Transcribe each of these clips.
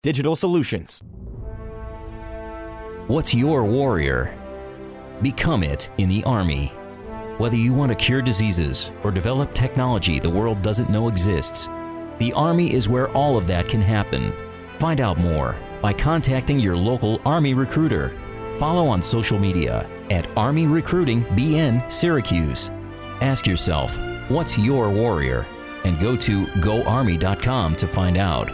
Digital Solutions. What's your warrior? Become it in the Army. Whether you want to cure diseases or develop technology the world doesn't know exists, the Army is where all of that can happen. Find out more by contacting your local Army recruiter. Follow on social media at Army Recruiting BN Syracuse. Ask yourself, what's your warrior? And go to goarmy.com to find out.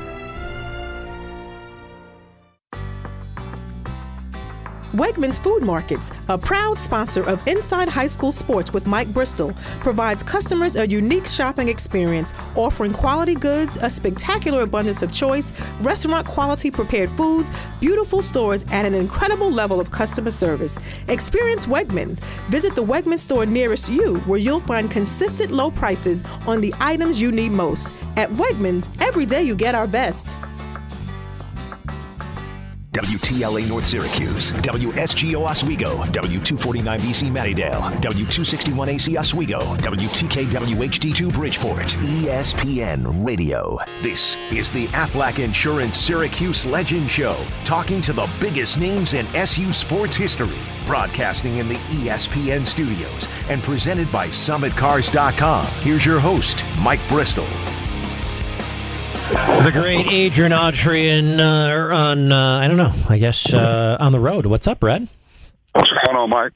Wegmans Food Markets, a proud sponsor of Inside High School Sports with Mike Bristol, provides customers a unique shopping experience, offering quality goods, a spectacular abundance of choice, restaurant-quality prepared foods, beautiful stores, and an incredible level of customer service. Experience Wegmans. Visit the Wegmans store nearest you, where you'll find consistent low prices on the items you need most. At Wegmans, every day you get our best. WTLA North Syracuse, WSGO Oswego, W249BC Mattydale, W261AC Oswego, WTKWHD2 Bridgeport, ESPN Radio. This is the Aflac Insurance Syracuse Legend Show, talking to the biggest names in SU sports history, broadcasting in the ESPN studios, and presented by SummitCars.com. Here's your host, Mike Bristol. The great Adrian Autry on the road. What's up, Red? What's going on, Mike?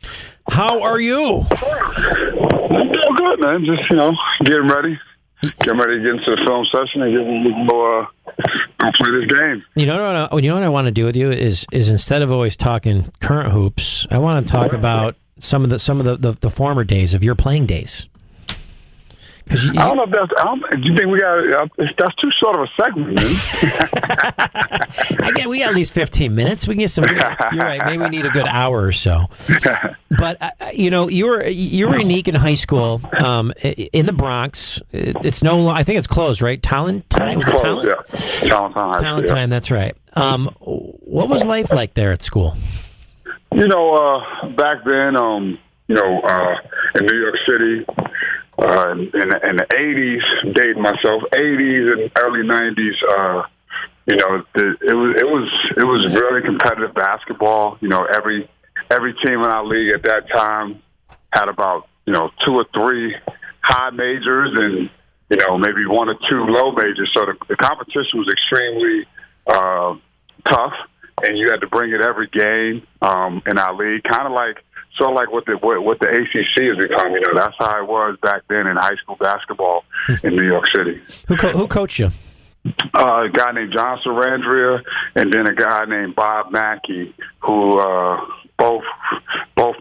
How are you? I'm doing good, man. Just, getting ready. Getting ready to get into the film session and go play this game. You know what I want to do with you is instead of always talking current hoops, I want to talk about some of the former days of your playing days. I don't know if that's. Do you think we got? That's too short of a segment, man. We got at least 15 minutes. We can get some. You're right. Maybe we need a good hour or so. But you were unique in high school, in the Bronx. It's no. I think it's closed, right? Talentine. Was it Talent? Yeah. Talentine. Yeah. That's right. What was life like there at school? Back then, in New York City. In the 80s, dating myself, 80s and early 90s, it was really competitive basketball. Every team in our league at that time had about 2 or 3 high majors and maybe 1 or 2 low majors. So the competition was extremely tough, and you had to bring it every game in our league, kind of like. So like what the ACC has become, that's how it was back then in high school basketball in New York City. Who coached you? A guy named John Sarandria, and then a guy named Bob Mackey, who both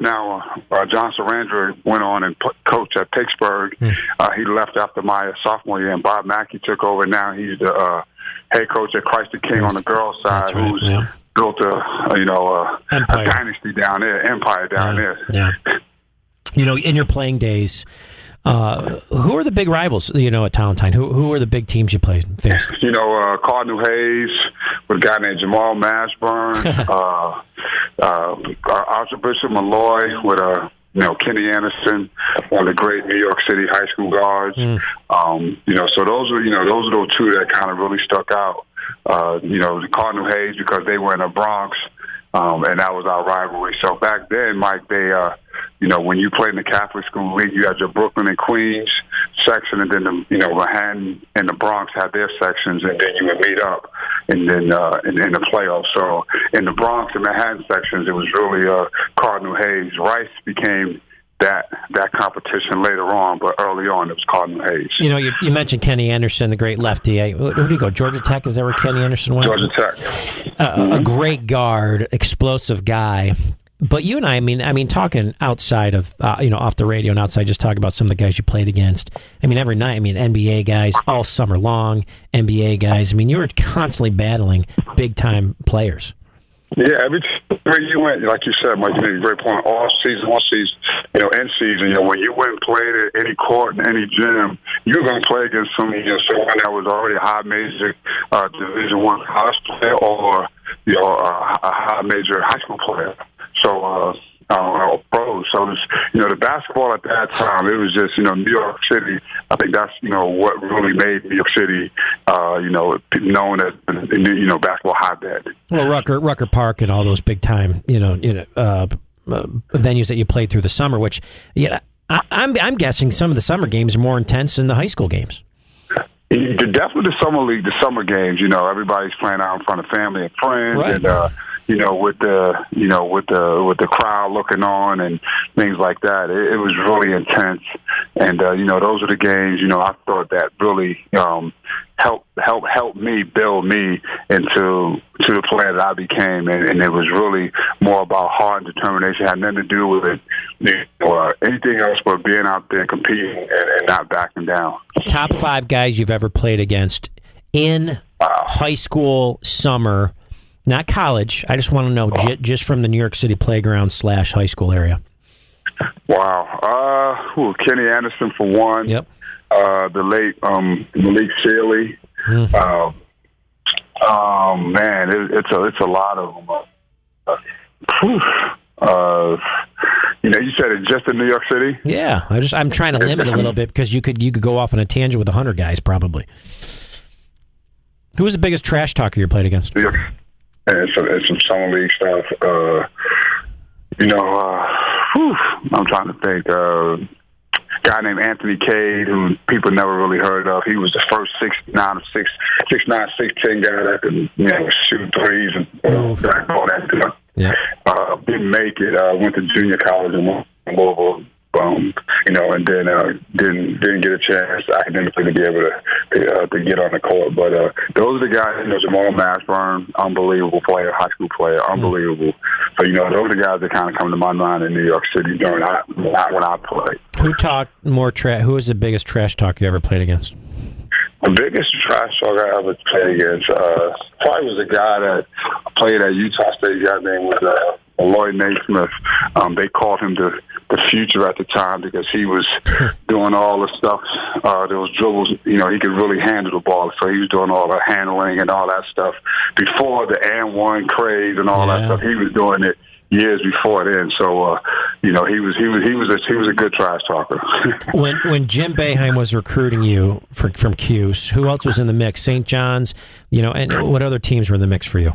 now. John Sarandria went on and coached at Pittsburgh. He left after my sophomore year, and Bob Mackey took over. Now he's the head coach at Christ the King on the girls' side, who's built a dynasty down there, empire down there. Yeah. In your playing days, who are the big rivals? At Talentine, who are the big teams you faced? Cardinal Hayes with a guy named Jamal Mashburn, Archbishop Malloy with Kenny Anderson, one of the great New York City high school guards. So those are the 2 that kind of really stuck out. The Cardinal Hayes, because they were in the Bronx, and that was our rivalry. So back then, Mike, they, when you played in the Catholic School League, you had your Brooklyn and Queens section, and then Manhattan and the Bronx had their sections, and then you would meet up, and then in the playoffs. So in the Bronx and Manhattan sections, it was really Cardinal Hayes. Rice became that competition later on, but early on it was Cardinal Hayes. You mentioned Kenny Anderson, the great lefty. Where did he go? Georgia Tech? Is that where Kenny Anderson went? Georgia Tech. A great guard, explosive guy. But you and I talking outside of, off the radio and outside, just talking about some of the guys you played against. Every night, NBA guys all summer long, NBA guys. You were constantly battling big-time players. Yeah, everywhere you went, like you said, Mike, you made a great point. All season, end season, when you went and played at any court, in any gym, you were going to play against someone that was already a high major Division I college player or a high major high school player. So pros. So it's, the basketball at that time, it was just, New York City. I think that's, what really made New York City, known as, basketball hotbed. Well, Rucker Park and all those big time, venues that you played through the summer, which, I'm guessing some of the summer games are more intense than the high school games. Definitely the summer league, the summer games. Everybody's playing out in front of family and friends, right. And with the crowd looking on and things like that. It was really intense, and those are the games. I thought that really helped me build me into the player that I became, and it was really more about heart and determination. It had nothing to do with it, anything else but being out there competing and not backing down. Top 5 guys you've ever played against in high school, summer, not college. I just want to know just from the New York City playground / high school area. Wow. Kenny Anderson for one. Yep. The late Malik Sealy. Man, it's a lot of them. You said it just in New York City? Yeah, I'm trying to limit a little bit because you could go off on a tangent with 100 guys probably. Who was the biggest trash talker you played against? And some summer league stuff. I'm trying to think. A guy named Anthony Cade, who people never really heard of. He was the first 6'9", 6'10" guy that could shoot threes and all that stuff. Yeah. Didn't make it. Went to junior college in Louisville. And then didn't get a chance academically to be able to get on the court. But those are the guys. Jamal Mashburn, unbelievable player, high school player, unbelievable. So those are the guys that kind of come to my mind in New York City when I played. Who talked more trash? Who was the biggest trash talk you ever played against? The biggest trash talk I ever played against probably was a guy that played at Utah State. His name was Lloyd Naismith. They called him the future at the time because he was doing all the stuff. Those dribbles, he could really handle the ball. So he was doing all the handling and all that stuff. Before the and one craze and all that stuff, he was doing it years before then. So, he was a good trash talker. When Jim Boeheim was recruiting you from Cuse, who else was in the mix? St. John's, and what other teams were in the mix for you?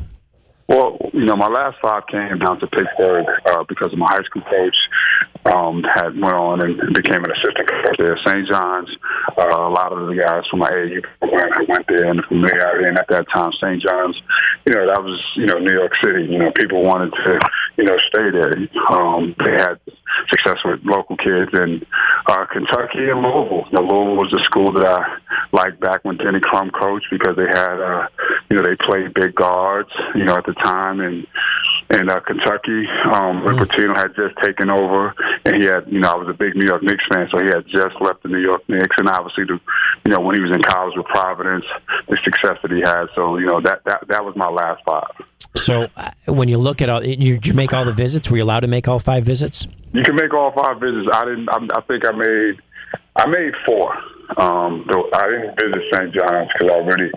Well, my last 5 came down to Pittsburgh because of my high school coach had went on and became an assistant coach there. St. John's, a lot of the guys from my AAU program went there, and the familiarity. And at that time, St. John's, that was New York City. People wanted to stay there. They had success with local kids in Kentucky and Louisville. Louisville was the school that I liked back when Denny Crum coached because they had they played big guards at the time, and Kentucky, Rick Pitino had just taken over, and he had I was a big New York Knicks fan, so he had just left the New York Knicks, and obviously when he was in college with Providence, the success that he had. So that was my last 5. So when you look at did you make all the visits? Were you allowed to make all 5 visits? You can make all 5 visits. I didn't. I think I made 4. I didn't visit St. John's because I already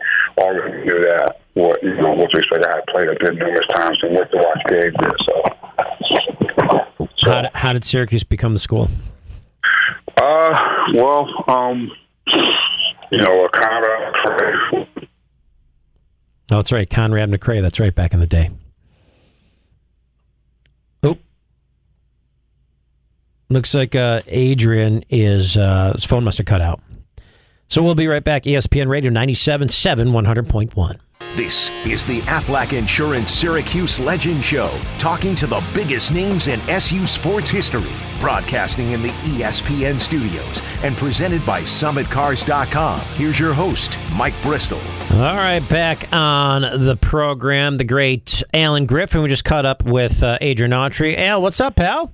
knew that what to expect. I had played up there numerous times and went to watch games there. So how did Syracuse become the school? Conrad McRae. Oh, that's right, Conrad McRae. That's right, back in the day. Oh, looks like Adrian his phone must have cut out. So we'll be right back. ESPN Radio 97.7, 100.1. This is the Aflac Insurance Syracuse Legend Show, talking to the biggest names in SU sports history, broadcasting in the ESPN studios, and presented by SummitCars.com. Here's your host, Mike Bristol. All right, back on the program, the great Alan Griffin. We just caught up with Adrian Autry. Al, what's up, pal?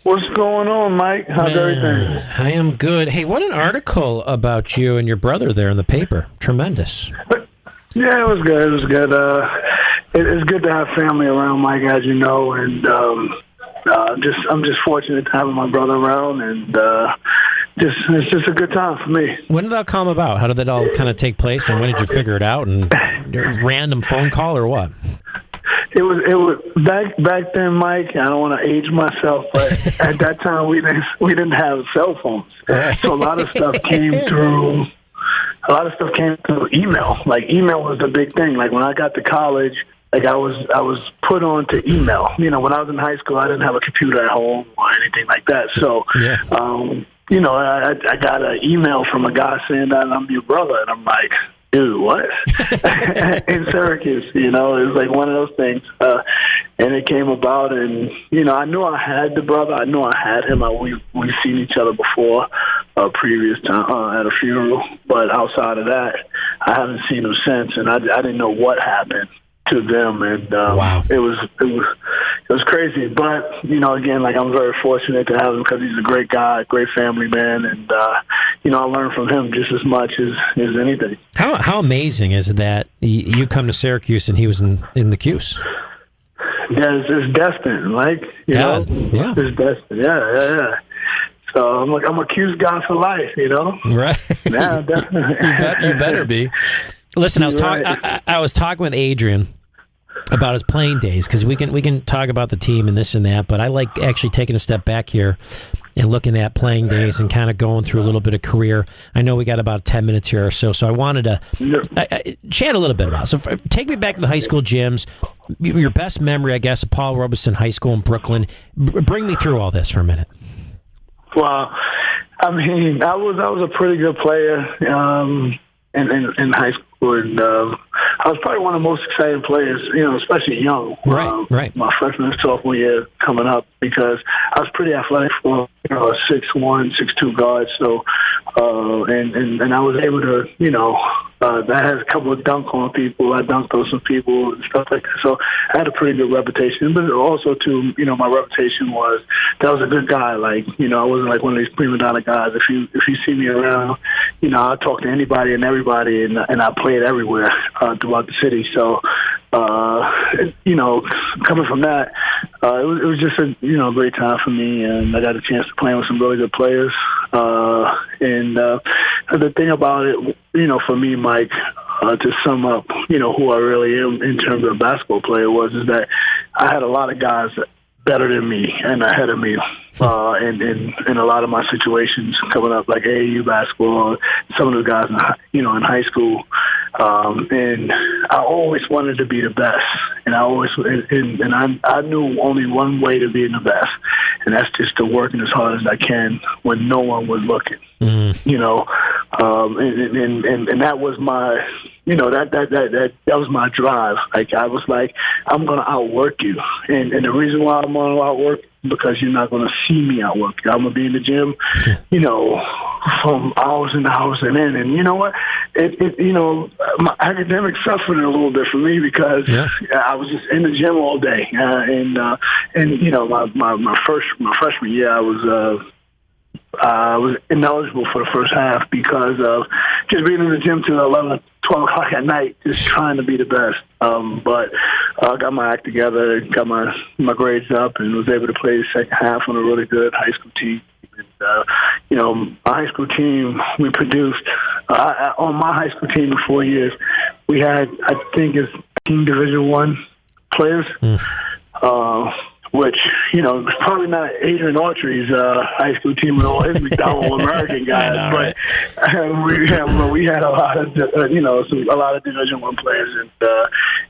What's going on, Mike? How's everything? I am good. Hey, what an article about you and your brother there in the paper. Tremendous. Yeah, it was good. It was good. It's good to have family around, Mike, as you know, and I'm just fortunate to have my brother around, and it's just a good time for me. When did that come about? How did that all kind of take place, and when did you figure it out? And random phone call or what? It was back then, Mike. I don't want to age myself, but at that time we didn't have cell phones, so a lot of stuff came through. A lot of stuff came through email. Like email was the big thing. Like when I got to college, like I was put on to email. You know, when I was in high school, I didn't have a computer at home or anything like that. So, you know, I got an email from a guy saying that I'm your brother, and I'm like, dude, what? In Syracuse, you know, it was like one of those things. And it came about, and, you know, I knew I had the brother. I knew I had him. We've seen each other before, previous time at a funeral. But outside of that, I haven't seen him since, and I didn't know what happened to them, and wow. It was crazy. But, you know, again, like I'm very fortunate to have him because he's a great guy, great family man, and you know, I learned from him just as much as anything. How amazing is it that you come to Syracuse and he was in the Cuse? Yeah, it's destined, like, you know, yeah. It's destined, yeah. So I'm a Cuse guy for life, you know. Right. Yeah, definitely. You better be. Listen, I was talking with Adrian about his playing days, because we can talk about the team and this and that, but I like actually taking a step back here and looking at playing days and kind of going through a little bit of career. I know we got about 10 minutes here or so I wanted to chat a little bit about it. So take me back to the high school gyms, your best memory, I guess, of Paul Robeson High School in Brooklyn. Bring me through all this for a minute. Well, I mean, I was a pretty good player in high school. And I was probably one of the most exciting players, you know, especially young. Right. My freshman and sophomore year coming up, because I was pretty athletic for, you know, a 6'1", 6'2" guard. So, and I was able to, you know, I had a couple of dunk on people. I dunked on some people and stuff like that. So I had a pretty good reputation. But also, too, you know, my reputation was that I was a good guy. Like, you know, I wasn't like one of these prima donna guys. If you see me around, you know, I talk to anybody and everybody, and I played everywhere throughout the city. So, you know, coming from that, it was just a, you know, great time for me, and I got a chance to play with some really good players. And the thing about it, you know, for me, Mike, to sum up, you know, who I really am in terms of a basketball player is that I had a lot of guys better than me and ahead of me in a lot of my situations coming up, like AAU basketball, some of the guys, in high school. And I always wanted to be the best. And I knew only one way to be the best, and that's just to working as hard as I can when no one was looking. Mm-hmm. You know, and that was my, you know, that was my drive. Like, I was like, I'm gonna outwork you, and the reason why I'm gonna outwork, because you're not gonna see me outwork you. I'm gonna be in the gym, you know, from hours and hours and in. And you know what? You know, my academics suffered a little bit for me because I was just in the gym all day, and you know, my freshman year, I was ineligible for the first half because of just being in the gym till 11, 12 o'clock at night, just trying to be the best. But I got my act together, got my grades up, and was able to play the second half on a really good high school team. And, you know, our high school team, we produced, on my high school team in 4 years, we had, I think, 15 Division I players. Which, you know, it's probably not Adrian Autry's high school team with all his McDonald American guys, know, but right? we had a lot of, a lot of Division I players, and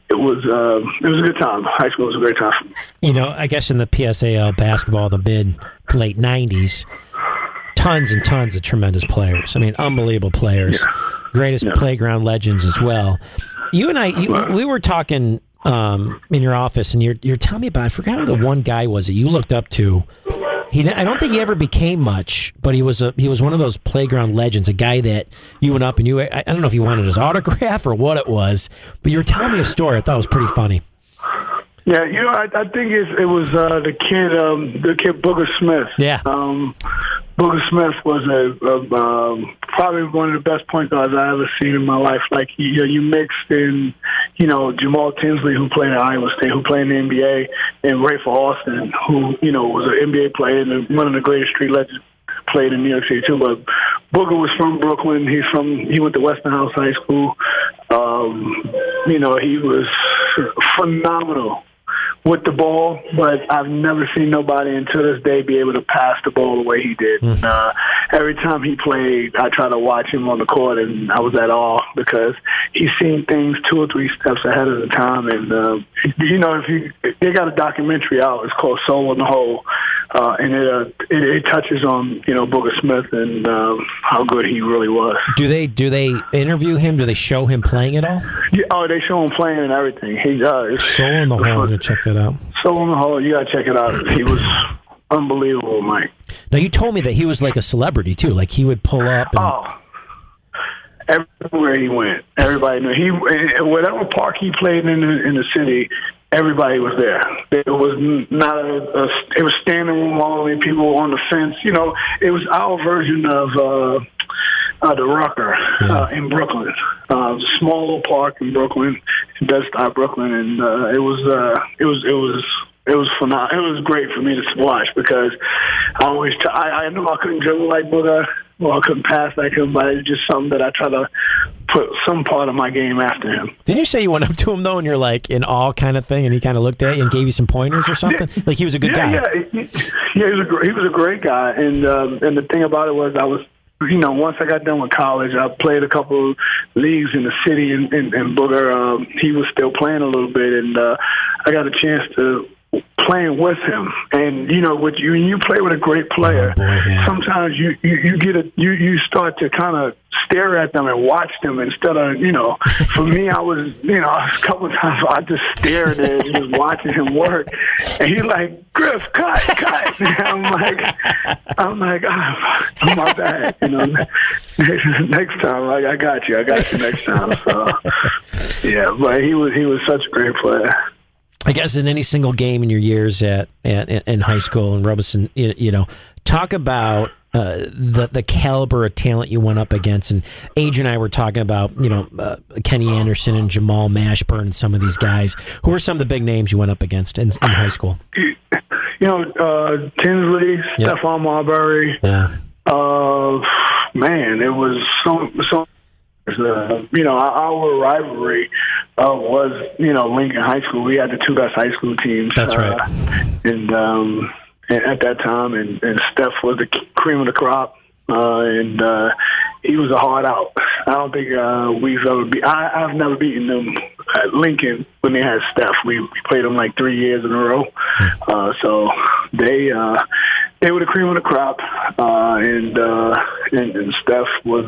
it was a good time. High school was a great time for me. You know, I guess in the PSAL basketball, the mid-late 90s, tons and tons of tremendous players. I mean, unbelievable players. Yeah. Greatest playground legends as well. You and I, we were talking in your office, and you're telling me about, I forgot who the one guy was that you looked up to. I don't think he ever became much, but he was one of those playground legends, a guy that you went up and I don't know if you wanted his autograph or what it was, but you were telling me a story I thought was pretty funny. Yeah, you know, I think it was the kid Booger Smith. Yeah. Booger Smith was probably one of the best point guards I ever seen in my life. Like, you mixed in, you know, Jamal Tinsley, who played at Iowa State, who played in the NBA, and Rafe Austin, who, you know, was an NBA player and one of the greatest street legends, played in New York City too. But Booger was from Brooklyn. He went to Westinghouse High School. You know, he was phenomenal with the ball, but I've never seen nobody until this day be able to pass the ball the way he did. And, every time he played, I try to watch him on the court, and I was at awe because he's seen things 2 or 3 steps ahead of the time. And they got a documentary out. It's called Soul in the Hole, and it touches on Booger Smith and how good he really was. Do they interview him? Do they show him playing at all? Yeah, they show him playing and everything. He does. Soul in the Hole. I'm gonna check that out. Soul in the Hole. You gotta check it out. He was unbelievable, Mike. Now you told me that he was like a celebrity too. Like he would pull up. Everywhere he went, everybody knew. Whatever park he played in the city, everybody was there. It was not it was standing room only. People on the fence. It was our version of the Rucker in Brooklyn. Small little park in Brooklyn, Bed-Stuy, Brooklyn, and it was phenomenal. It was great for me to watch because I knew I couldn't dribble like Booger. Well, I couldn't pass like him, but it's just something that I try to put some part of my game after him. Didn't you say you went up to him, though, and you're like in awe kind of thing, and he kind of looked at you and gave you some pointers or something? Yeah. Like he was a good guy. Yeah, he was a great guy. And the thing about it was I was, once I got done with college, I played a couple leagues in the city, and Booger, he was still playing a little bit, and I got a chance to playing with him. And when you play with a great player, sometimes you start to kind of stare at them and watch them instead of for me, I was a couple of times I just stared and just watching him work, and he's like, Griff, cut. And I'm like, oh my bad. Next time, like, I got you next time. So yeah, but he was such a great player. I guess in any single game in your years in high school and Robeson, talk about the caliber of talent you went up against. And Adrian and I were talking about, Kenny Anderson and Jamal Mashburn and some of these guys. Who are some of the big names you went up against in high school? Tinsley, Stephon Marbury. Yeah. Man, it was so. Our rivalry was, Lincoln High School. We had the 2 best high school teams. That's right. And at that time, and Steph was the cream of the crop, and he was a hard out. I don't think we've ever I've never beaten them at Lincoln when they had Steph. We played them like 3 years in a row. So they were the cream of the crop, and Steph was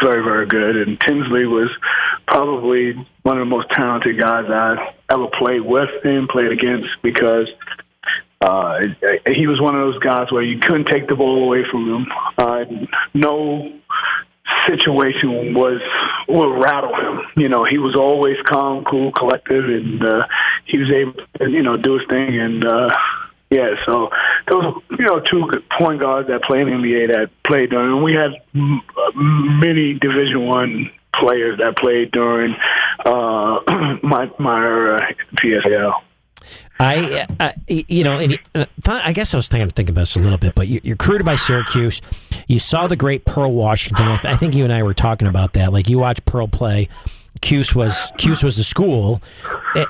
very, very good. And Tinsley was probably one of the most talented guys I ever played with and played against because he was one of those guys where you couldn't take the ball away from him. No situation would rattle him. He was always calm, cool, collective, and he was able to, do his thing. And so those, 2 good point guards that played in the NBA that played during. And we had many Division I players that played during my PSL. I guess I was thinking about this a little bit, but you're recruited by Syracuse. You saw the great Pearl Washington. I think you and I were talking about that. Like you watched Pearl play. Cuse was the school,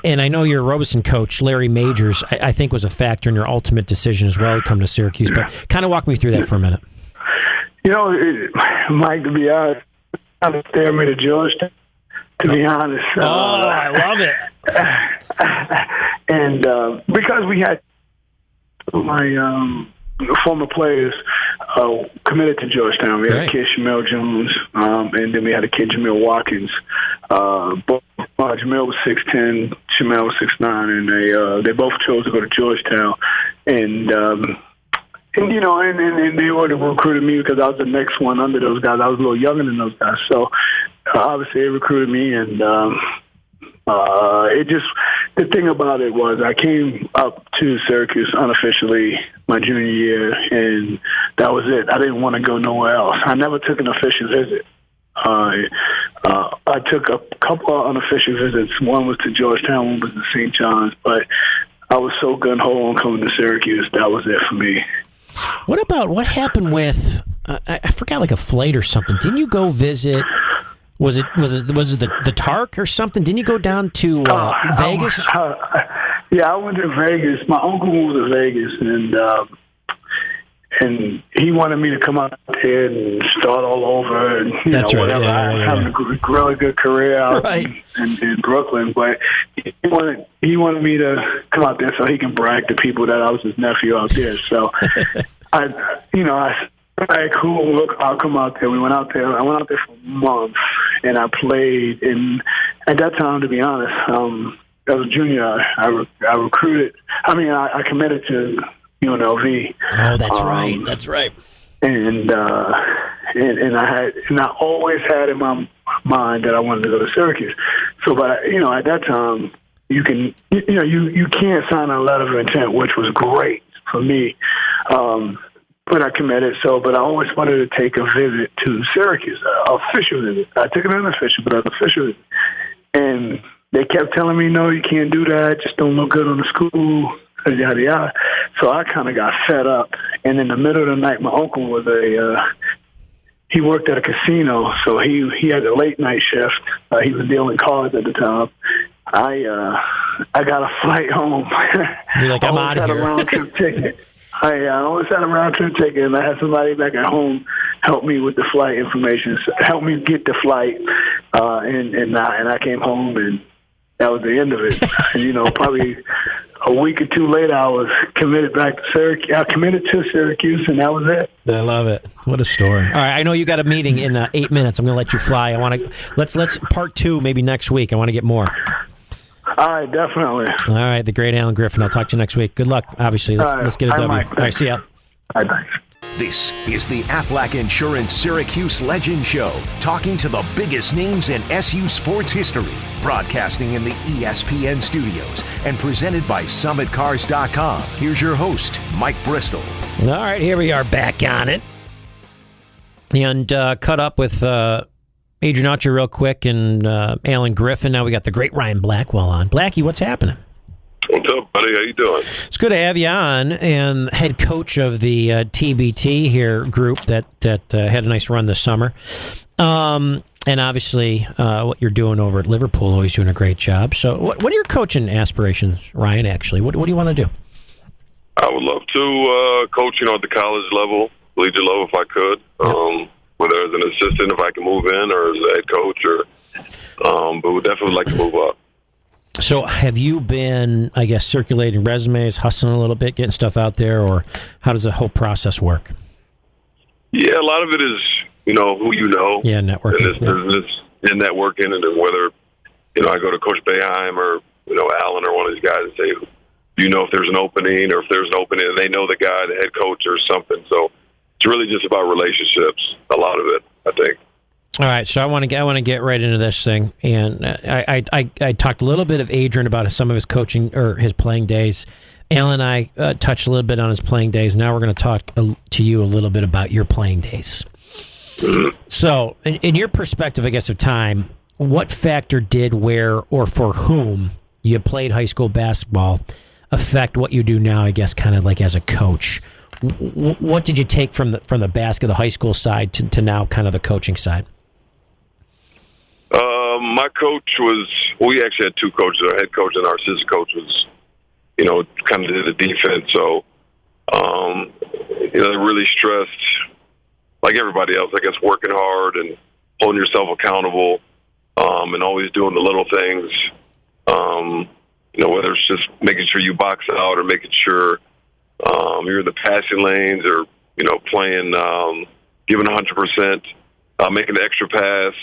and I know your Robeson coach, Larry Majors, I think was a factor in your ultimate decision as well to come to Syracuse. But kind of walk me through that for a minute. Mike, to be honest, kind of steer me to Georgetown. To be honest, I love it. And because we had my former players committed to Georgetown. We had a kid, Shamel Jones, and then we had a kid, Jamil Watkins. Jamil was 6'10", Shamel was 6'9", and they both chose to go to Georgetown. And they would have recruited me because I was the next one under those guys. I was a little younger than those guys. So obviously they recruited me, and the thing about it was I came up to Syracuse unofficially my junior year, and that was it. I didn't want to go nowhere else. I never took an official visit. I took a couple of unofficial visits. One was to Georgetown, one was to St. John's, but I was so gun-ho on coming to Syracuse, that was it for me. What happened with, I forgot, like a flight or something. Didn't you go visit... Was it the Tark or something? Didn't you go down to Vegas? Yeah, I went to Vegas. My uncle moved to Vegas, and he wanted me to come out there and start all over, and That's right. whatever. Yeah, I was having a really good career out in Brooklyn, but he wanted me to come out there so he can brag to people that I was his nephew out there. So I all right, cool. Look, I'll come out there. We went out there. I went out there for months, and I played. And at that time, to be honest, as a junior, I recruited. I committed to UNLV. Oh, that's right. That's right. And I always had in my mind that I wanted to go to Syracuse. So, but at that time, you can't sign a letter of intent, which was great for me. But I committed. But I always wanted to take a visit to Syracuse, an official visit. I took it unofficial, but an official visit. And they kept telling me, no, you can't do that. Just don't look good on the school, yada, yada. So I kind of got fed up. And in the middle of the night, my uncle was he worked at a casino, so he had a late night shift. He was dealing cards at the time. I got a flight home. You're like, I'm out of here. I always had a round trip ticket. I always had a round trip ticket, and I had somebody back at home help me with the flight information, help me get the flight, and I came home, and that was the end of it. And, probably a week or two later, I was committed back to Syracuse. I committed to Syracuse, and that was it. I love it. What a story. All right, I know you got a meeting in 8 minutes. I'm going to let you fly. I want to let's part 2 maybe next week. I want to get more. All right, definitely. All right, the great Alan Griffin. I'll talk to you next week. Good luck, obviously. Let's get a W. Mike, all right, see ya. All right, thanks. This is the Aflac Insurance Syracuse Legend Show, talking to the biggest names in SU sports history, broadcasting in the ESPN studios, and presented by SummitCars.com. Here's your host, Mike Bristol. All right, here we are back on it. And cut up with Adrian Autry real quick and Alan Griffin. Now we got the great Ryan Blackwell on. Blackie, what's happening? What's up, buddy? How you doing? It's good to have you on, and head coach of the TBT here group that had a nice run this summer. And obviously what you're doing over at Liverpool, always doing a great job. So what are your coaching aspirations, Ryan, actually? What do you want to do? I would love to coach, at the college level, collegiate level if I could. Yep. Whether as an assistant, if I can move in, or as a head coach, but would definitely like to move up. So have you been, I guess, circulating resumes, hustling a little bit, getting stuff out there, or how does the whole process work? Yeah, a lot of it is, who you know. Yeah, networking. In this business, and networking, and then whether, I go to Coach Boeheim or, Allen or one of these guys and say, if there's an opening, or if there's an opening and they know the guy, the head coach or something. So it's really just about relationships, a lot of it, I think. All right, so I want to get right into this thing, and I talked a little bit of Adrian about some of his coaching or his playing days. Alan and I touched a little bit on his playing days. Now we're going to talk to you a little bit about your playing days. So, in your perspective, I guess, of time, what factor did, where, or for whom you played high school basketball affect what you do now? I guess, kind of like as a coach. What did you take from the high school side to now, kind of the coaching side? My coach we actually had two coaches. Our head coach and our assistant coach was, kind of did the defense. So, they really stressed, like everybody else, I guess, working hard and holding yourself accountable, and always doing the little things. Whether it's just making sure you box out or making sure you're in the passing lanes or, playing, giving 100%, making the extra pass,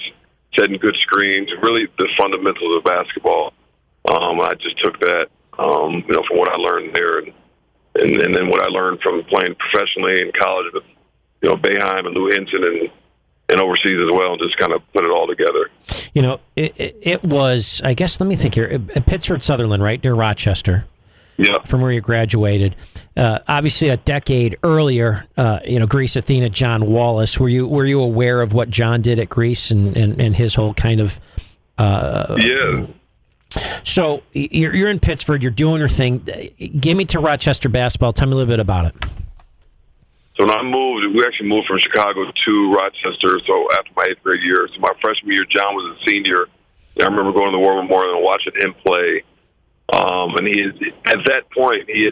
setting good screens, really the fundamentals of basketball. I just took that, from what I learned there, and then what I learned from playing professionally in college with, Boeheim and Lou Henson and overseas as well, and just kind of put it all together. It was, I guess, let me think here, Pittsford Sutherland, right, near Rochester. Yeah. From where you graduated. Obviously, a decade earlier, Greece Athena, John Wallace. Were you aware of what John did at Greece and his whole kind of? Yeah. So you're in Pittsford. You're doing your thing. Give me to Rochester basketball. Tell me a little bit about it. So when we actually moved from Chicago to Rochester. So after my 8th grade year, so my freshman year, John was a senior. I remember going to the War Memorial and watching him play. And at that point, he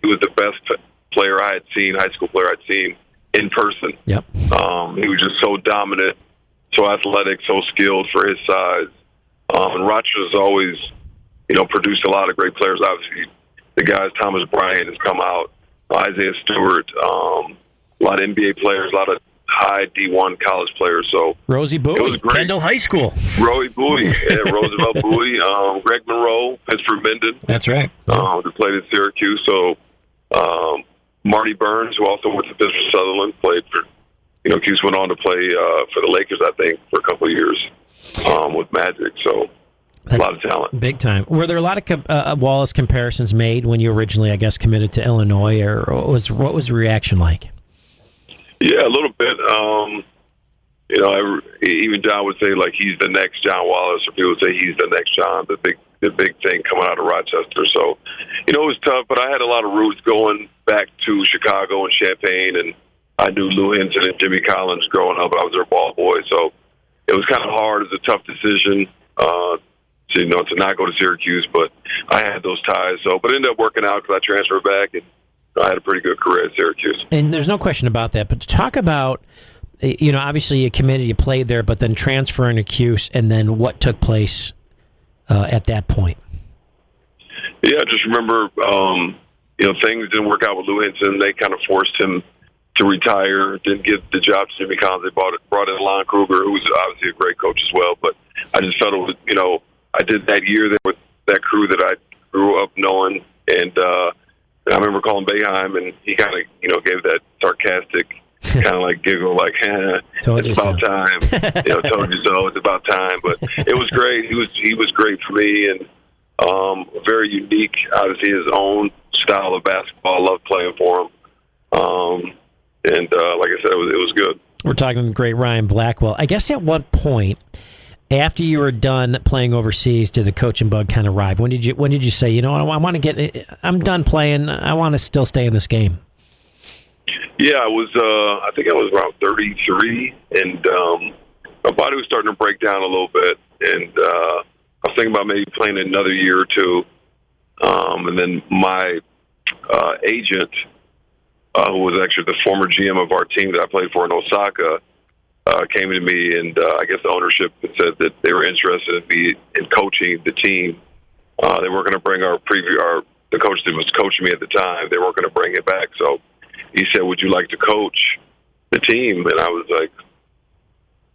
was the best player I had seen, high school player I'd seen in person. Yep. He was just so dominant, so athletic, so skilled for his size. And Rochester's always, produced a lot of great players. Obviously, the guys, Thomas Bryant has come out, Isaiah Stewart, a lot of NBA players, a lot of high D1 college players. So Rosie Bouie, Kendall High School. Rosie Bouie, Rosie Bouie, Greg Monroe, Pittsburgh Minden. That's right. Who played at Syracuse. So Marty Burns, who also went to Pittsburgh Sutherland, played for, Cuse went on to play for the Lakers, I think, for a couple of years with Magic. So a lot of talent. Big time. Were there a lot of Wallace comparisons made when you originally, I guess, committed to Illinois, or what was the reaction like? Yeah, a little bit. Even John would say, like, he's the next John Wallace, or people would say he's the next John, the big thing coming out of Rochester. So, it was tough, but I had a lot of roots going back to Chicago and Champaign, and I knew Lou Henson and Jimmy Collins growing up. I was their ball boy, so it was kind of hard. It was a tough decision to not go to Syracuse, but I had those ties. So, but it ended up working out because I transferred back, and I had a pretty good career at Syracuse. And there's no question about that. But to talk about, obviously you committed, you played there, but then transferring to Cuse, and then what took place at that point? Yeah, I just remember, things didn't work out with Lou Henson. They kind of forced him to retire. Didn't get the job to Jimmy Collins. They brought in Lon Kruger, who was obviously a great coach as well. But I just felt it was, I did that year there with that crew that I grew up knowing, and I remember calling Boeheim, and he kind of, gave that sarcastic kind of like giggle, like, it's about time. Told you so. It's about time. But it was great. He was great for me, and very unique. Obviously, his own style of basketball. I loved playing for him. And like I said, it was good. We're talking with great Ryan Blackwell. I guess at what point, after you were done playing overseas, did the coaching bug kind of arrive? When did you say, I want to I'm done playing. I want to still stay in this game? Yeah, I think I was around 33, and my body was starting to break down a little bit, and I was thinking about maybe playing another year or two. And then my agent, who was actually the former GM of our team that I played for in Osaka, came to me, and I guess the ownership said that they were interested in coaching the team. They weren't going to bring the coach that was coaching me at the time. They weren't going to bring it back. So he said, "Would you like to coach the team?" And I was like,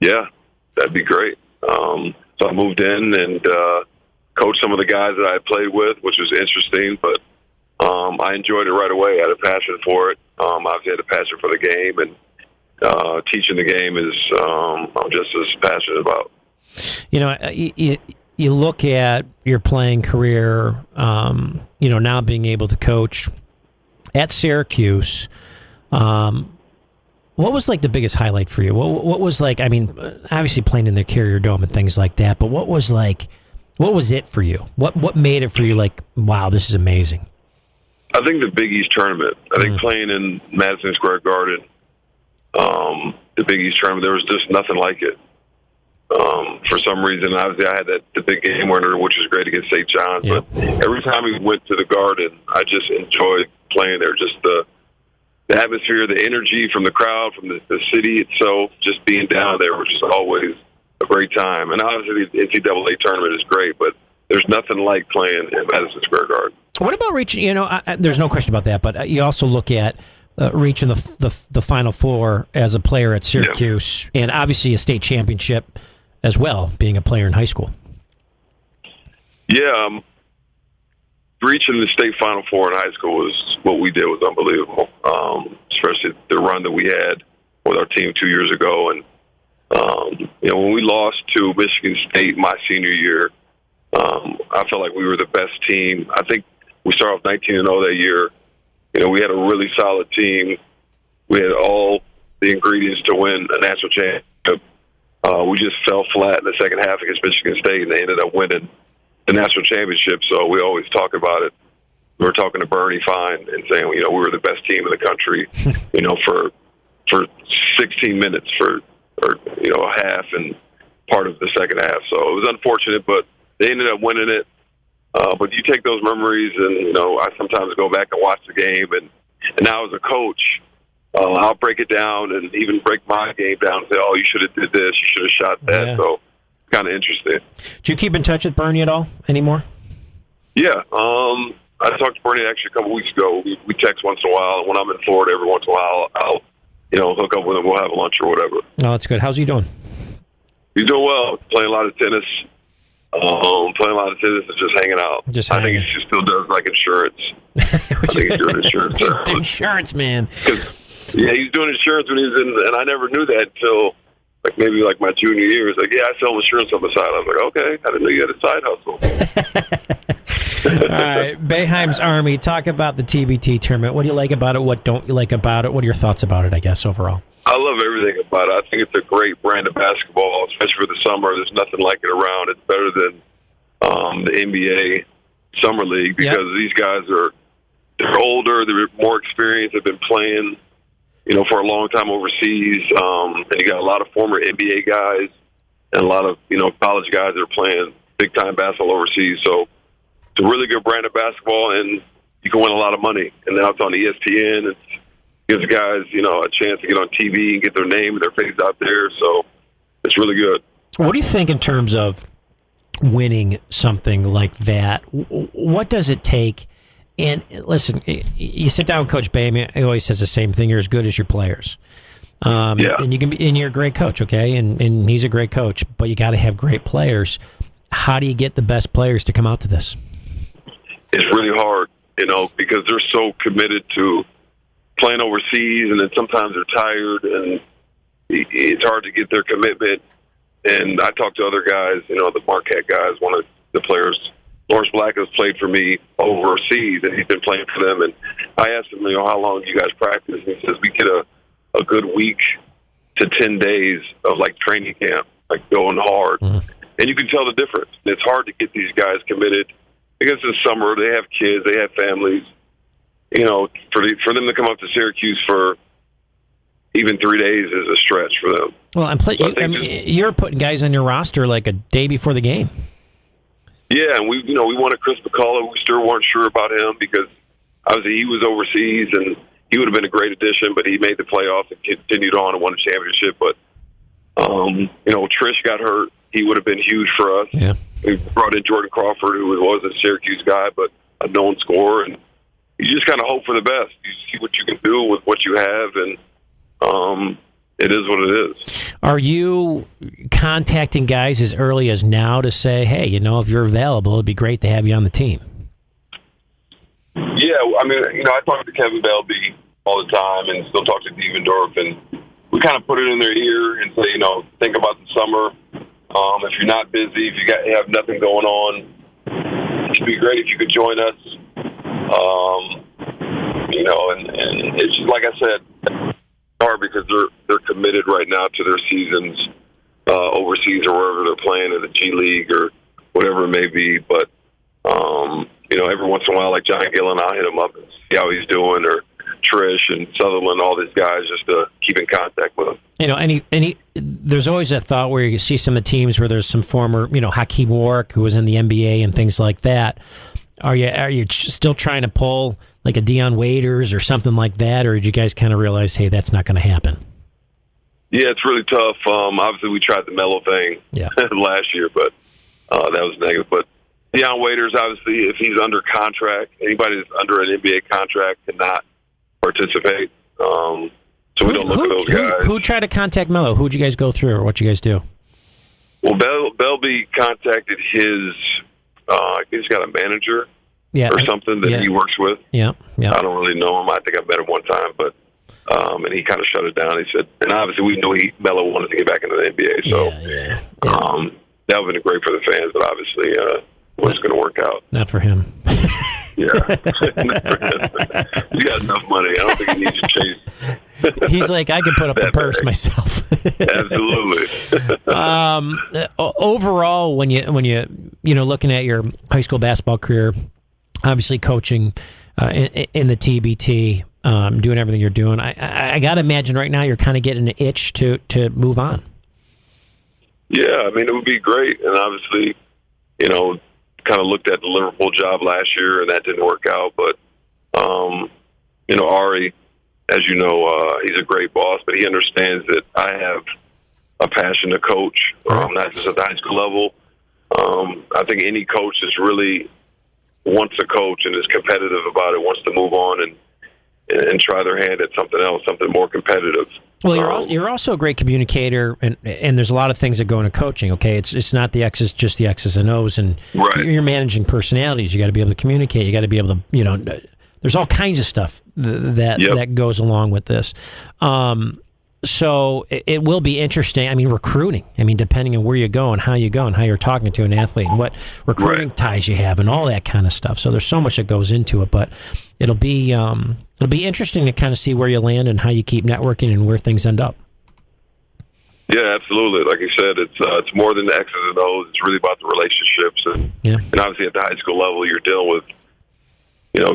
"Yeah, that'd be great." So I moved in and coached some of the guys that I had played with, which was interesting, but I enjoyed it right away. I had a passion for it. Obviously, I had a passion for the game, and teaching the game is I'm just as passionate about. You look at your playing career, now being able to coach at Syracuse. What was like the biggest highlight for you? What was like? I mean, obviously playing in the Carrier Dome and things like that. But what was it for you? What made it for you? Like, wow, this is amazing. I think the Big East tournament. I think playing in Madison Square Garden, the Big East tournament, there was just nothing like it. For some reason, obviously, I had the big game winner, which was great against St. John's. Yep. But every time we went to the Garden, I just enjoyed playing there. Just the atmosphere, the energy from the crowd, from the city itself, just being down there was just always a great time. And obviously, the NCAA tournament is great, but there's nothing like playing in Madison Square Garden. What about reaching? There's no question about that, but you also look at reaching the Final Four as a player at Syracuse, and obviously a state championship as well, being a player in high school. Yeah, reaching the state Final Four in high school was what we did was unbelievable, especially the run that we had with our team 2 years ago. And when we lost to Michigan State my senior year, I felt like we were the best team. I think we started off 19-0 that year. We had a really solid team. We had all the ingredients to win a national championship. We just fell flat in the second half against Michigan State, and they ended up winning the national championship. So we always talk about it. We were talking to Bernie Fine and saying, we were the best team in the country, for 16 minutes or half and part of the second half. So it was unfortunate, but they ended up winning it. But you take those memories, and I sometimes go back and watch the game, and now as a coach, I'll break it down and even break my game down and say, "Oh, you should have did this, you should have shot that." Yeah. So, kind of interesting. Do you keep in touch with Bernie at all anymore? Yeah, I talked to Bernie actually a couple weeks ago. We text once in a while, and when I'm in Florida, every once in a while, I'll hook up with him. We'll have lunch or whatever. Oh, that's good. How's he doing? He's doing well. Playing a lot of tennis. And just hanging out. I think he still does like insurance. I think he's doing insurance. Insurance, man. Yeah, he's doing insurance when he's in, and I never knew that until maybe my junior year. It's I sell insurance on the side. I was like, okay, I didn't know you had a side hustle. All right, Boeheim's Army. Talk about the TBT tournament. What do you like about it? What don't you like about it? What are your thoughts about it, I guess, overall? I love everything about it. I think it's a great brand of basketball, especially for the summer. There's nothing like it around. It's better than the NBA Summer League because these guys they're older, they're more experienced, they've been playing, for a long time overseas. And you got a lot of former NBA guys and a lot of, college guys that are playing big-time basketball overseas. So it's a really good brand of basketball, and you can win a lot of money. And now it's on ESPN. It gives guys, a chance to get on TV and get their name and their face out there. So it's really good. What do you think in terms of winning something like that? What does it take? And listen, you sit down with Coach Bouie, he always says the same thing: you're as good as your players. And you're a great coach, okay? And he's a great coach, but you got to have great players. How do you get the best players to come out to this? It's really hard, because they're so committed to playing overseas, and then sometimes they're tired, and it's hard to get their commitment. And I talked to other guys, the Marquette guys, one of the players, Lawrence Black, has played for me overseas, and he's been playing for them. And I asked him, how long do you guys practice? And he says, we get a good week to 10 days of training camp, going hard. Mm-hmm. And you can tell the difference. It's hard to get these guys committed because it's summer, they have kids, they have families. For them to come up to Syracuse for even 3 days is a stretch for them. Well, you're putting guys on your roster a day before the game. Yeah, and we wanted Chris McCullough. We still weren't sure about him because obviously he was overseas and he would have been a great addition, but he made the playoffs and continued on and won a championship. But Trish got hurt. He would have been huge for us. Yeah. We brought in Jordan Crawford, who was a Syracuse guy, but a known scorer, and you just kind of hope for the best. You see what you can do with what you have, and it is what it is. Are you contacting guys as early as now to say, hey, if you're available, it'd be great to have you on the team? Yeah, I talk to Kevin Belby all the time and still talk to Devendorf, and we kind of put it in their ear and say, think about the summer. If you're not busy, if you have nothing going on, it'd be great if you could join us. And it's just like I said, hard because they're committed right now to their seasons overseas or wherever they're playing in the G League or whatever it may be. But every once in a while, like John Gillen, I'll hit him up and see how he's doing, or Trish and Sutherland, all these guys, just to keep in contact with them. There's always that thought where you see some of the teams where there's some former, Hakeem Warwick who was in the NBA and things like that. Are you still trying to pull a Deion Waiters or something like that, or did you guys kind of realize, hey, that's not going to happen? Yeah, it's really tough. Obviously, we tried the Melo thing last year, but that was negative. But Deion Waiters, obviously, if he's under contract, anybody that's under an NBA contract cannot participate. So we don't look at those guys. Who tried to contact Melo? Who did you guys go through, or what you guys do? Well, Belby contacted his, I think he's got a manager or something that he works with. Yeah. I don't really know him. I think I met him one time, but and he kind of shut it down. He said, and obviously we knew Melo wanted to get back into the NBA, so that would have been great for the fans, but obviously wasn't going to work out. Not for him. He's got enough money. I don't think he needs to chase. He's like, I can put up the purse myself. Absolutely. Overall, when you looking at your high school basketball career, obviously coaching in the TBT, doing everything you're doing, I got to imagine right now you're kind of getting an itch to move on. Yeah, it would be great, and obviously, kind of looked at the Liverpool job last year, and that didn't work out. But, Autry, as you know, he's a great boss, but he understands that I have a passion to coach, not just at the high school level. I think any coach that's really wants to coach and is competitive about it, wants to move on and try their hand at something else, something more competitive. Well, you're also a great communicator, and there's a lot of things that go into coaching. Okay, it's not the X's, just the X's and O's, and you're managing personalities. You got to be able to communicate. You got to be able to, there's all kinds of stuff that goes along with this. So it will be interesting. I mean, recruiting. I mean, depending on where you go and how you're talking to an athlete and what recruiting ties you have and all that kind of stuff. So there's so much that goes into it, but it'll be interesting to kind of see where you land and how you keep networking and where things end up. Yeah, absolutely. Like you said, it's more than the X's and O's. It's really about the relationships, and obviously at the high school level, you're dealing with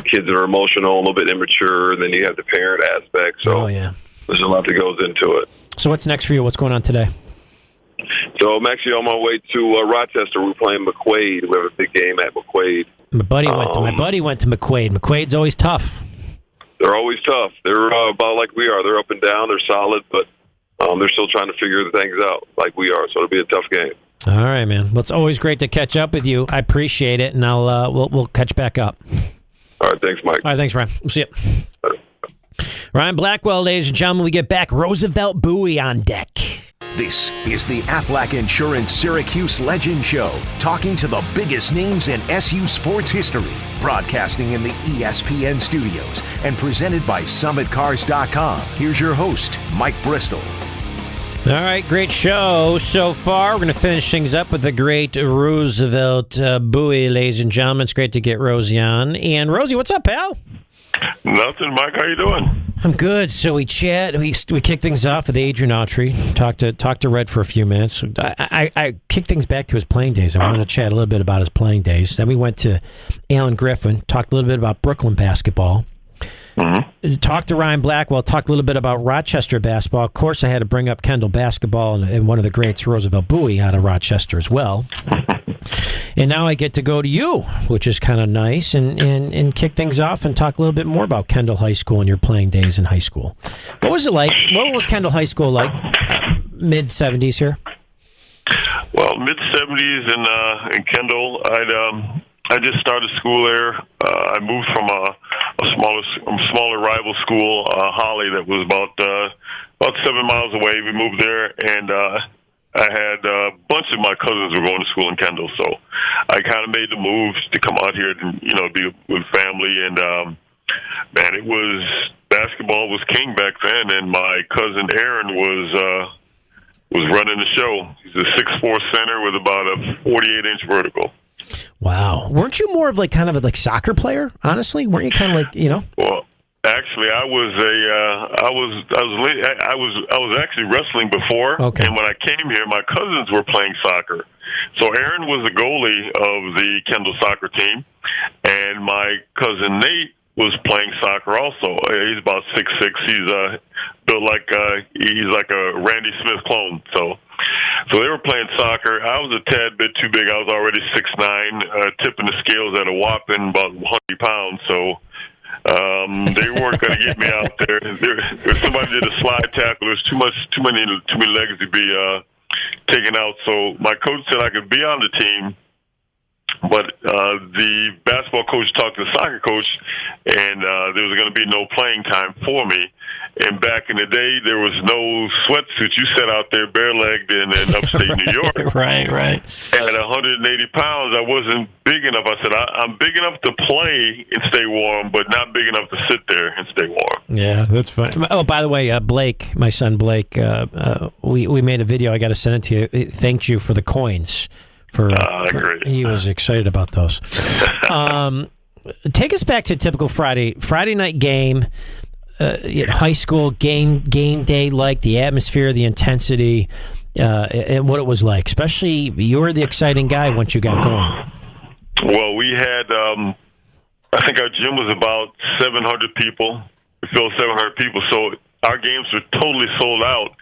kids that are emotional, a little bit immature, and then you have the parent aspect. So there's a lot that goes into it. So what's next for you? What's going on today? So I'm actually on my way to Rochester. We're playing McQuaid. We have a big game at McQuaid. My buddy went to McQuaid. McQuaid's always tough. They're always tough. They're about like we are. They're up and down. They're solid, but they're still trying to figure the things out like we are. So it'll be a tough game. All right, man. Well, it's always great to catch up with you. I appreciate it, and we'll catch back up. All right, thanks, Mike. All right, thanks, Ryan. We'll see you. Ryan Blackwell, ladies and gentlemen, we get back. Rosie Bouie on deck. This is the Aflac Insurance Syracuse Legend Show, talking to the biggest names in SU sports history, broadcasting in the ESPN studios, and presented by SummitCars.com. Here's your host, Mike Bristol. All right, great show so far. We're going to finish things up with the great Roosevelt Bouie, ladies and gentlemen. It's great to get Rosie on. And Rosie, what's up, pal? Nothing, Mike. How you doing? I'm good. So we chat. We kick things off with Adrian Autry. Talked to Red for a few minutes. I kicked things back to his playing days. I wanted to chat a little bit about his playing days. Then we went to Griffin. Talked a little bit about Brooklyn basketball. Mm-hmm. Talked to Ryan Blackwell. Talked a little bit about Rochester basketball. Of course, I had to bring up Kendall basketball and one of the greats, Roosevelt Bouie, out of Rochester as well. And now I get to go to you, which is kind of nice, and kick things off and talk a little bit more about Kendall High School and your playing days in high school. What was it like? What was Kendall High School like? Mid-'70s here? Well, mid-'70s in Kendall. I just started school there. I moved from a smaller rival school, Holly, that was about 7 miles away. We moved there, and I had a bunch of my cousins were going to school in Kendall, so I kind of made the move to come out here and be with family. And man, it was basketball was king back then, and my cousin Aaron was running the show. He's a 6'4" center with about a 48-inch vertical. Wow, weren't you more of kind of a soccer player? Honestly, weren't you kind of Well, actually, I was actually wrestling before, okay. And when I came here, my cousins were playing soccer. So Aaron was the goalie of the Kendall soccer team, and my cousin Nate was playing soccer also. He's about 6'6". He's built he's like a Randy Smith clone. So they were playing soccer. I was a tad bit too big. I was already 6'9", tipping the scales at a whopping about 100 pounds. So they weren't going to get me out there. If somebody did a slide tackle, there's too many legs to be taken out. So my coach said I could be on the team, but the basketball coach talked to the soccer coach, and there was going to be no playing time for me. And back in the day, there was no sweatsuit. You sat out there bare-legged in upstate New York. Right. At 180 pounds, I wasn't big enough. I said, I'm big enough to play and stay warm, but not big enough to sit there and stay warm. Yeah, that's funny. Oh, by the way, Blake, my son Blake, we made a video. I got to send it to you. It thanked you for the coins. Great. He was excited about those. Take us back to a typical Friday night game. High school game day, like the atmosphere, the intensity, and what it was like. Especially, you were the exciting guy once you got going. Well, we had, I think our gym was about 700 people. We filled 700 people, so our games were totally sold out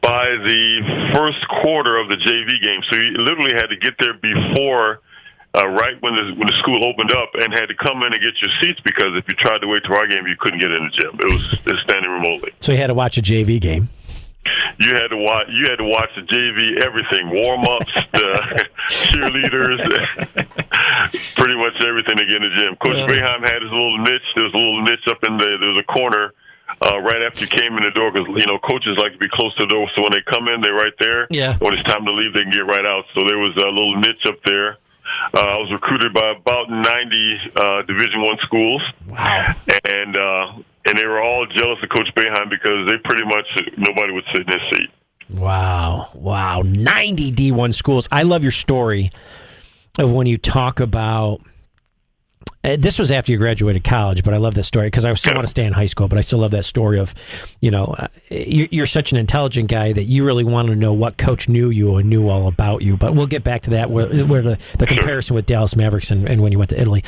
by the first quarter of the JV game. So you literally had to get there before right when the school opened up, and had to come in and get your seats because if you tried to wait to our game, you couldn't get in the gym. It was standing remotely. So you had to watch a JV game. You had to watch the JV, everything, warm-ups, the cheerleaders, pretty much everything to get in the gym. Coach Boeheim had his little niche. There was a little niche up in there. There was a corner right after you came in the door because, coaches like to be close to the door. So when they come in, they're right there. Yeah. When it's time to leave, they can get right out. So there was a little niche up there. I was recruited by about 90 Division I schools. Wow. And they were all jealous of Coach Boeheim because they pretty much, nobody would sit in his seat. Wow. 90 D1 schools. I love your story of when you talk about, this was after you graduated college, but I love that story because I still want to stay in high school, but I still love that story of, you're such an intelligent guy that you really wanted to know what coach knew you and knew all about you. But we'll get back to that, where the comparison with Dallas Mavericks and when you went to Italy.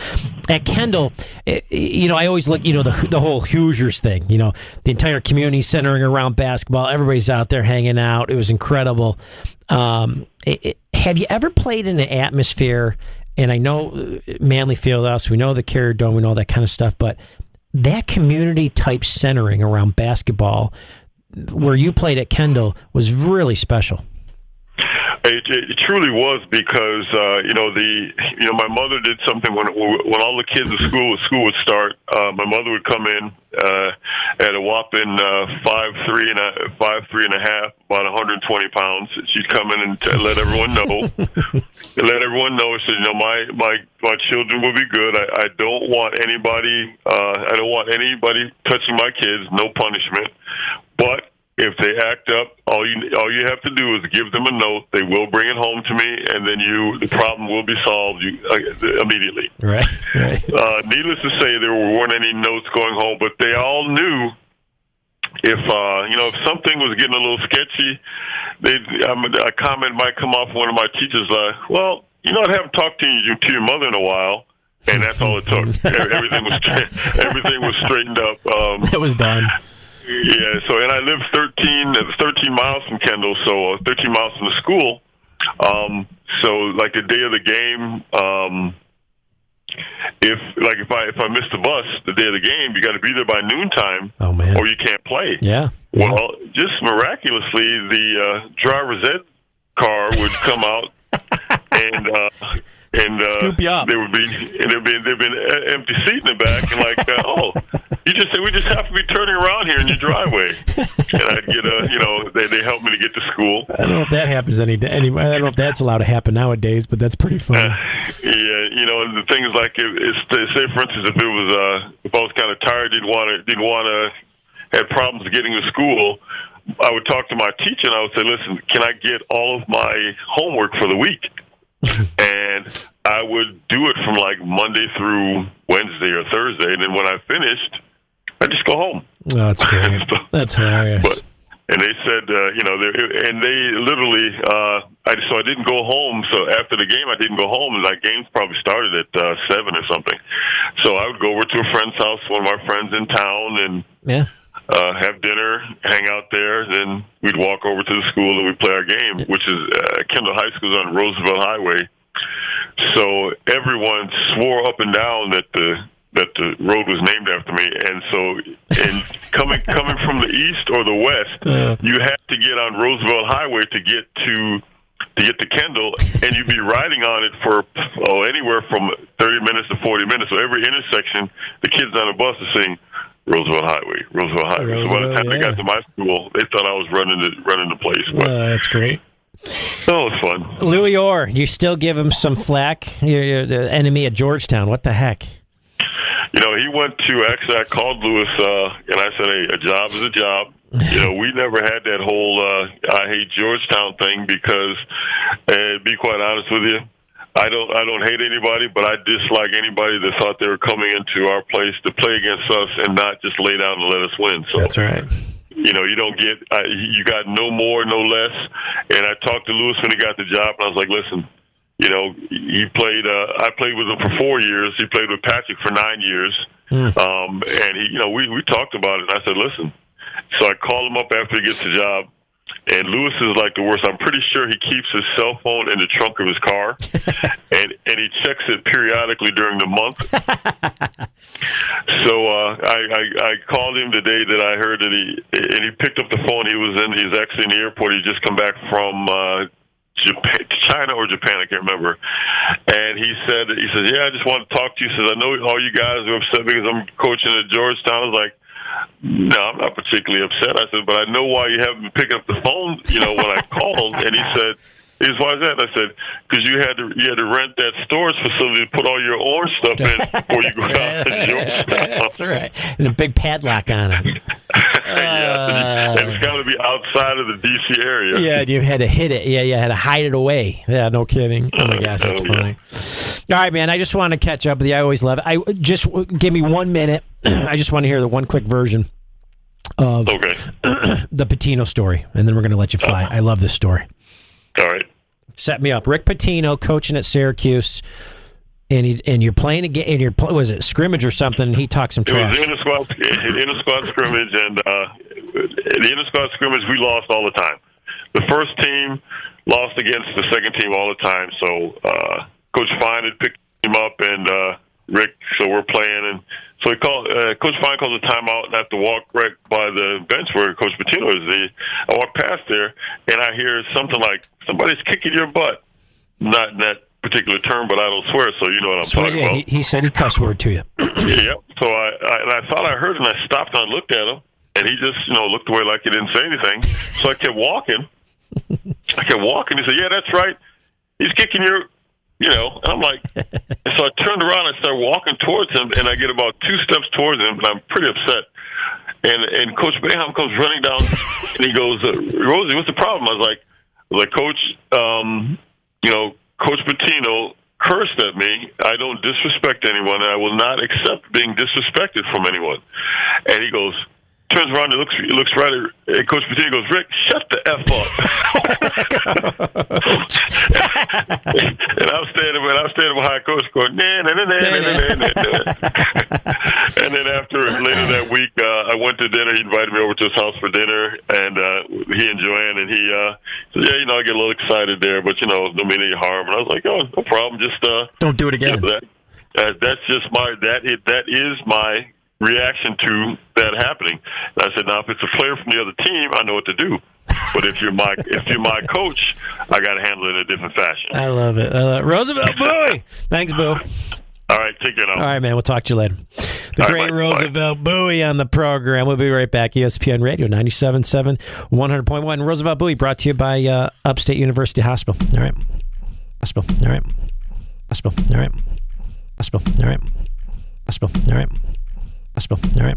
At Kendall, I always look, the whole Hoosiers thing, the entire community centering around basketball. Everybody's out there hanging out. It was incredible. Have you ever played in an atmosphere? And I know Manley Fieldhouse, we know the Carrier Dome, we know that kind of stuff, but that community type centering around basketball where you played at Kendall was really special. It truly was because my mother did something when all the kids at school would start. My mother would come in at a whopping 5'3" and a half, about 120 pounds. She'd come in and let everyone know. She said, my children will be good. I don't want anybody. I don't want anybody touching my kids. No punishment, but if they act up, all you have to do is give them a note. They will bring it home to me, and then the problem will be solved immediately. Right. Needless to say, there weren't any notes going home, but they all knew if something was getting a little sketchy, a comment might come off one of my teachers like, "Well, I haven't talked to your mother in a while." And that's all it took. Everything was straightened up. It was done. Yeah, and I lived 13 miles from Kendall, so 13 miles from the school. So like the day of the game, if I missed the bus the day of the game, you got to be there by noontime, or you can't play. Yeah. Well, just miraculously, the driver's ed car would come out and scoop you up. There'd be an empty seat in the back, and we just have to be turning around here in your driveway. And I'd get they helped me to get to school. I don't know if that happens I don't know if that's allowed to happen nowadays, but that's pretty funny. The thing is, like, say for instance, if I was kind of tired, didn't want to had problems getting to school, I would talk to my teacher and I would say, "Listen, can I get all of my homework for the week?" And I would do it from like Monday through Wednesday or Thursday, and then when I finished, I just go home. Oh, that's great. That's hilarious. And they said, and they literally, so I didn't go home. So after the game, I didn't go home, and that game probably started at 7 or something. So I would go over to a friend's house, one of my friends in town, and have dinner, hang out there. Then we'd walk over to the school and we'd play our game, which is Kendall High School is on Roosevelt Highway. So everyone swore up and down that the road was named after me, and coming from the east or the west, you had to get on Roosevelt Highway to get to Kendall, and you'd be riding on it for anywhere from 30 minutes to 40 minutes. So every intersection, the kids on the bus are saying Roosevelt Highway. So by the time they got to my school, they thought I was running the place. But, that's great. Oh, it was fun. Louis Orr, you still give him some flack? You're the enemy at Georgetown. What the heck? He went to, actually, I called Lewis, and I said, "Hey, a job is a job." We never had that whole I hate Georgetown thing because, and be quite honest with you, I don't hate anybody, but I dislike anybody that thought they were coming into our place to play against us and not just lay down and let us win. So that's right. You don't get, you got no more, no less. And I talked to Lewis when he got the job, and I was like, "Listen, he played. I played with him for 4 years. He played with Patrick for 9 years, and we talked about it. And I said, "Listen." So I called him up after he gets the job, And Lewis is like the worst. I'm pretty sure he keeps his cell phone in the trunk of his car, and he checks it periodically during the month. So I called him the day that I heard that he picked up the phone. He's actually in the airport. He just come back from Japan, China or Japan, I can't remember. And he said, yeah, I just want to talk to you. He says, I know all you guys are upset because I'm coaching at Georgetown. I was like, no, I'm not particularly upset. I said, but I know why you haven't been picking up the phone, when I called. And he said, why is that? I said, because you had to rent that storage facility to put all your orange stuff in before you go out to Georgetown. That's right. And a big padlock on it. Yeah, and it's got to be outside of the D.C. area. Yeah, you had to hit it. Yeah, you had to hide it away. Yeah, no kidding. Oh, my gosh, that's funny. Yeah. All right, man, I just want to catch up with you. I always love it. Just give me 1 minute. I just want to hear the one quick version of the Pitino story, and then we're going to let you fly. I love this story. All right. Set me up. Rick Pitino coaching at Syracuse, and you're playing a game, and was it scrimmage or something? He talked some trash. It was inter-squad scrimmage, and the inter-squad scrimmage, we lost all the time. The first team lost against the second team all the time, so Coach Fine had picked him up, and Rick, so we're playing, and so he called. Coach Fine calls a timeout, and I have to walk right by the bench where Coach Pitino is. I walk past there, and I hear something like, somebody's kicking your butt. Not in that particular term, but I don't swear, so you know what I'm talking about. He said he cuss word to you. Yeah, so I thought I heard, and I stopped and I looked at him, and he just looked away like he didn't say anything. So I kept walking. He said, yeah, that's right. He's kicking your, and I'm like, and so I turned around and started walking towards him, and I get about 2 steps towards him, and I'm pretty upset. And Coach Boeheim comes running down, and he goes, Rosie, what's the problem? I was like, Coach, Coach Pitino cursed at me. I don't disrespect anyone, and I will not accept being disrespected from anyone. And he goes, turns around and looks right at Coach Pitino, goes, Rick, shut the F up. And I'm standing behind Coach going, nah. And then later that week, I went to dinner. He invited me over to his house for dinner, and he and Joanne, and he said, yeah, I get a little excited there, but, don't mean any harm. And I was like, oh, no problem. Just don't do it again. That's just that is my reaction to that happening. And I said, now if it's a player from the other team, I know what to do. But if you're my coach, I got to handle it in a different fashion. I love it. Rosie Bouie. Thanks, Boo. All right, take care now. All right, man. We'll talk to you later. The great Rosie Bouie on the program. We'll be right back. ESPN Radio 97.7, 100.1. Rosie Bouie brought to you by Upstate University Hospital. All right. Hospital. All right. Hospital. All right. Hospital. All right. Hospital. All right. Hospital. All right.